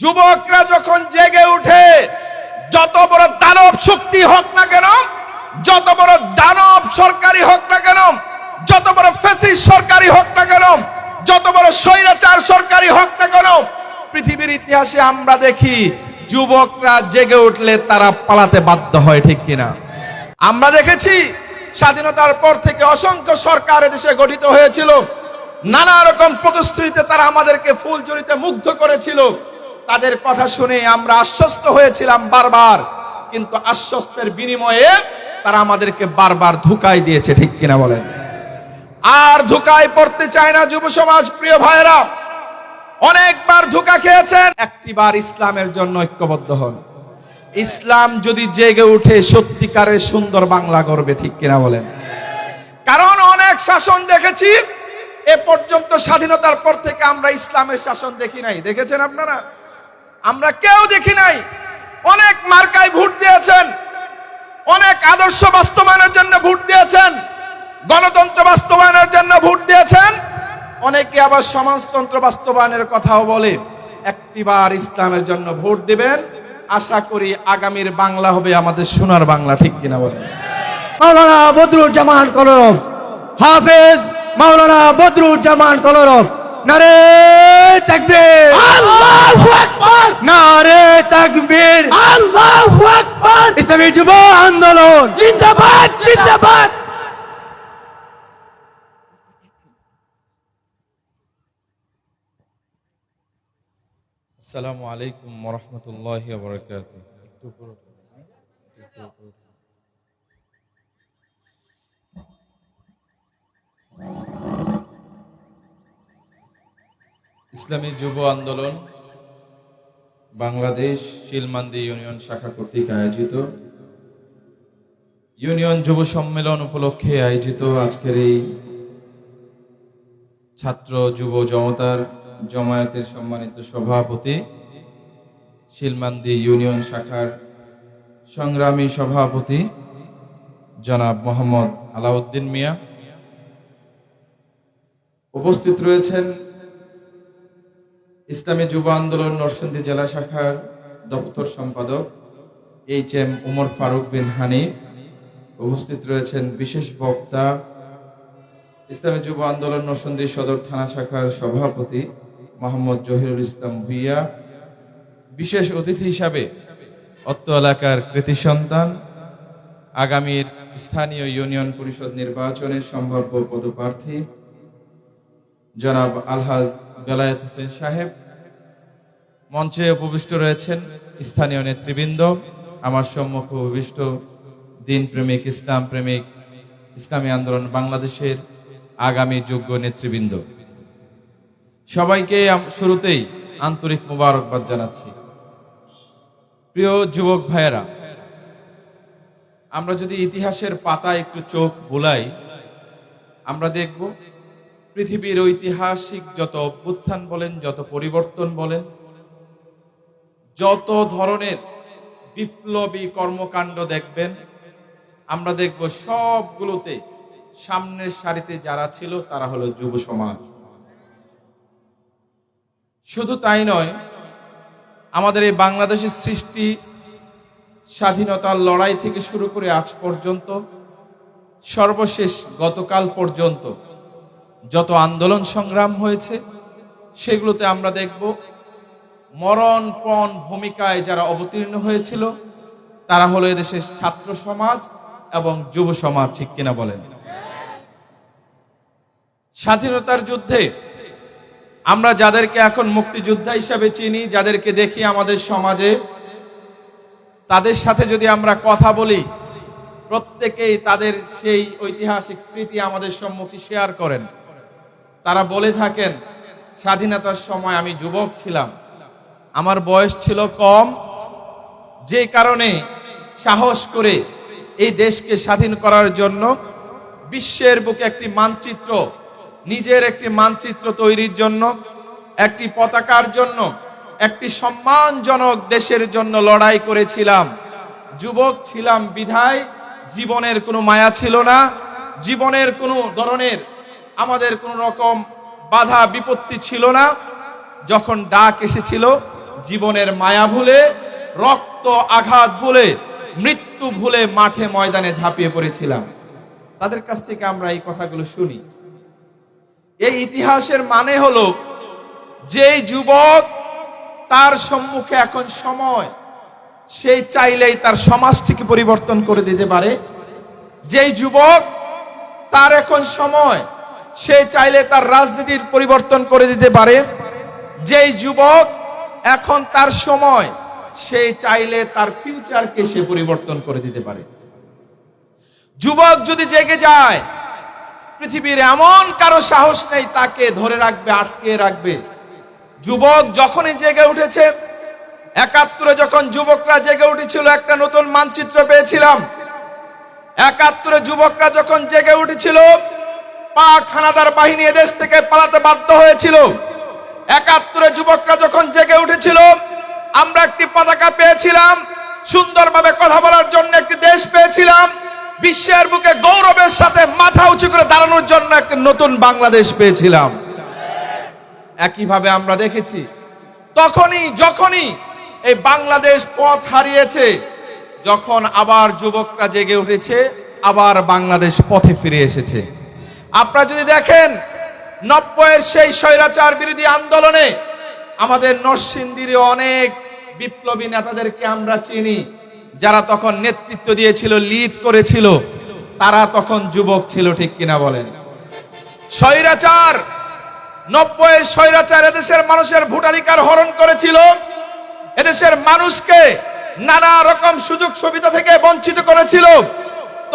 যুবকরা যখন জেগে উঠে, যত বড় দানব শক্তি হোক না কেন, যত বড় দানব সরকারি হোক না কেন, যত বড় ফ্যাসিস্ট সরকারি হোক না কেন, যত বড় স্বৈরাচার সরকারি হোক না কেন, পৃথিবীর ইতিহাসে আমরা দেখি যুবকরা জেগে উঠলে তারা পালাতে বাধ্য হয়, ঠিক কিনা? আমরা দেখেছি স্বাধীনতার পর থেকে অসংখ্য সরকার দেশে গঠিত হয়েছিল, নানা রকম প্রতিশ্রুতিতে তারা আমাদেরকে ফুলঝুরিতে মুগ্ধ করেছিল। তাদের কথা শুনে আমরা আশ্বস্ত হয়েছিলাম বারবার, কিন্তু আশ্বস্তের বিনিময়ে তারা আমাদেরকে বারবার ধোঁকায় দিয়েছে, ঠিক কিনা বলেন? আর ধোঁকায় পড়তে চায় না যুব সমাজ। প্রিয় ভাইয়েরা, অনেকবার ধোঁকা খেয়েছেন। একটিবার ইসলামের জন্য ঐক্যবদ্ধ হন। ইসলাম যদি জেগে উঠে সত্যিকারের সুন্দর বাংলা গড়বে, ঠিক কিনা বলেন? কারণ অনেক শাসন দেখেছি, এ পর্যন্ত স্বাধীনতার পর থেকে আমরা ইসলামের শাসন দেখি নাই। দেখেছেন আপনারা? আমরা কেউ দেখি নাই। অনেক মার্কায় ভোট দিয়েছেন, অনেক আদর্শ বাস্তবায়নের জন্য ভোট দিয়েছেন, গণতন্ত্র বাস্তবায়নের জন্য ভোট দিয়েছেন, অনেকে আবার সমাজতন্ত্র বাস্তবায়নের কথাও বলে। একটিবার ইসলামের জন্য ভোট দিবেন, আশা করি আগামীর বাংলা হবে আমাদের সোনার বাংলা, ঠিক কিনা বলেন? মাওলানা বদরুজ্জামান কলরব, হাফেজ মাওলানা বদরুজ্জামান কলরব। নারে তাকবীর, আল্লাহু আকবার। নারে তাকবীর, আল্লাহু আকবার। ইসলামী যুব আন্দোলন জিন্দাবাদ, জিন্দাবাদ। আসসালামু আলাইকুম ওয়া রাহমাতুল্লাহি ওয়া বারাকাতুহু। ইসলামী যুব আন্দোলন বাংলাদেশ শিলমান্দি ইউনিয়ন শাখা কর্তৃক আয়োজিত ইউনিয়ন যুব সম্মেলন উপলক্ষে আয়োজিত আজকের এই ছাত্র যুব জমায়েতের সম্মানিত সভাপতি, শিলমান্দি ইউনিয়ন শাখার সংগ্রামী সভাপতি জনাব মোহাম্মদ আলাউদ্দিন মিয়া, উপস্থিত রয়েছেন ইসলামী যুব আন্দোলন নরসিংদী জেলা শাখার দপ্তর সম্পাদক HM উমর ফারুক বিন হানিফ, উপস্থিত রয়েছেন বিশেষ বক্তা ইসলামী যুব আন্দোলন নরসিংদী সদর থানা শাখার সভাপতি মোহাম্মদ জহিরুল ইসলাম ভুইয়া, বিশেষ অতিথি হিসাবে অত্র এলাকার কৃতি সন্তান, আগামীর স্থানীয় ইউনিয়ন পরিষদ নির্বাচনের সম্ভাব্য পদপ্রার্থী জনাব আলহাজ বেলায়েত হোসেন সাহেব, মঞ্চে উপবিষ্ট রয়েছেন স্থানীয় নেতৃবৃন্দ, আমার সম্মুখে উপবিষ্ট দিন প্রেমিক, ইসলাম প্রেমিক, ইসলামী আন্দোলন বাংলাদেশের আগামী যোগ্য নেতৃবৃন্দ, সবাইকে শুরুতেই আন্তরিক মোবারকবাদ জানাচ্ছি। প্রিয় যুবক ভাইয়েরা, আমরা যদি ইতিহাসের পাতায় একটু চোখ বুলাই, আমরা দেখব পৃথিবীর ঐতিহাসিক যত অভ্যুত্থান বলেন, যত পরিবর্তন বলেন, যত ধরনের বিপ্লবী কর্মকাণ্ড দেখবেন, আমরা দেখব সবগুলোতে সামনের সারিতে যারা ছিল তারা হলো যুব সমাজ। শুধু তাই নয়, আমাদের এই বাংলাদেশের সৃষ্টি, স্বাধীনতার লড়াই থেকে শুরু করে আজ পর্যন্ত, সর্বশেষ গতকাল পর্যন্ত যত আন্দোলন সংগ্রাম হয়েছে, সেগুলোতে আমরা দেখব মরণপণ ভূমিকায় যারা অবতীর্ণ হয়েছিল তারা হলো এদেশের ছাত্র সমাজ এবং যুব সমাজ, ঠিক কিনা বলেন? স্বাধীনতার যুদ্ধে আমরা যাদেরকে এখন মুক্তিযোদ্ধা হিসাবে চিনি, যাদেরকে দেখি আমাদের সমাজে, তাদের সাথে যদি আমরা কথা বলি, প্রত্যেকেই তাদের সেই ঐতিহাসিক স্মৃতি আমাদের সম্মুখে শেয়ার করেন। তারা বলে থাকেন, স্বাধীনতার সময় আমি যুবক ছিলাম, আমার বয়স ছিল কম, যে কারণে সাহস করে এই দেশকে স্বাধীন করার জন্য বিশ্বের বুকে একটি মানচিত্র, নিজের একটি মানচিত্র তৈরির জন্য, একটি পতাকার জন্য, একটি সম্মানজনক দেশের জন্য লড়াই করেছিলাম। যুবক ছিলাম বিধায় জীবনের কোনো মায়া ছিল না, জীবনের কোনো ধরনের আমাদের কোনো রকম বাধা বিপত্তি ছিল না। যখন ডাক এসেছিল জীবনের মায়া ভুলে, রক্ত আঘাত ভুলে, মৃত্যু ভুলে মাঠে ময়দানে ঝাঁপিয়ে পড়েছিলাম। তাদের কাছ থেকে আমরা এই কথাগুলো শুনি। এই ইতিহাসের মানে হলো, যেই যুবক তার সম্মুখে এখন সময়, সেই চাইলেই তার সমাজটিকে পরিবর্তন করে দিতে পারে। যেই যুবক তার এখন সময়, সে চাইলে তার রাজনীতির পরিবর্তন করে দিতে পারে। যেই যুবক এখন তার সময়, সে চাইলে তার ফিউচারকে সে পরিবর্তন করে দিতে পারে। যুবক যদি জেগে যায়, পৃথিবীর এমন কারো সাহস নেই তাকে ধরে রাখবে, আটকে রাখবে। যুবক যখনই জেগে উঠেছে, ৭১ যখন যুবকরা জেগে উঠেছিল, একটা নতুন মানচিত্র পেয়েছিলাম। ৭১ যুবকরা যখন জেগে উঠেছিল, পাক হানাদার বাহিনী এদেশ থেকে পালাতে বাধ্য হয়েছিল। ৭১ যুবকরা যখন জেগে উঠেছিল, আমরা একটি পতাকা পেয়েছিলাম, সুন্দরভাবে কথা বলার জন্য একটি দেশ পেয়েছিলাম, বিশ্বের বুকে গৌরবের সাথে মাথা উঁচু করে দাঁড়ানোর জন্য একটা নতুন বাংলাদেশ পেয়েছিলাম। একইভাবে আমরা দেখেছি, যখনই এই বাংলাদেশ পথ হারিয়েছে, যখন আবার যুবকরা জেগে উঠেছে, আবার বাংলাদেশ পথে ফিরে এসেছে। আপনারা যদি দেখেন, ৯০-এর সেই স্বৈরাচার বিরোধী আন্দোলনে আমাদের নরসিংদীর অনেক বিপ্লবী নেতাদেরকে আমরা চিনি, যারা তখন নেতৃত্ব দিয়েছিল, লিড করেছিল, তারা তখন যুবক ছিল। ঠিক কিনা বলেন? স্বৈরাচার, ৯০-এর স্বৈরাচার এদেশের মানুষের ভোটাধিকার হরণ করেছিল, এদেশের মানুষকে নানা রকম সুযোগ সুবিধা থেকে বঞ্চিত করেছিল।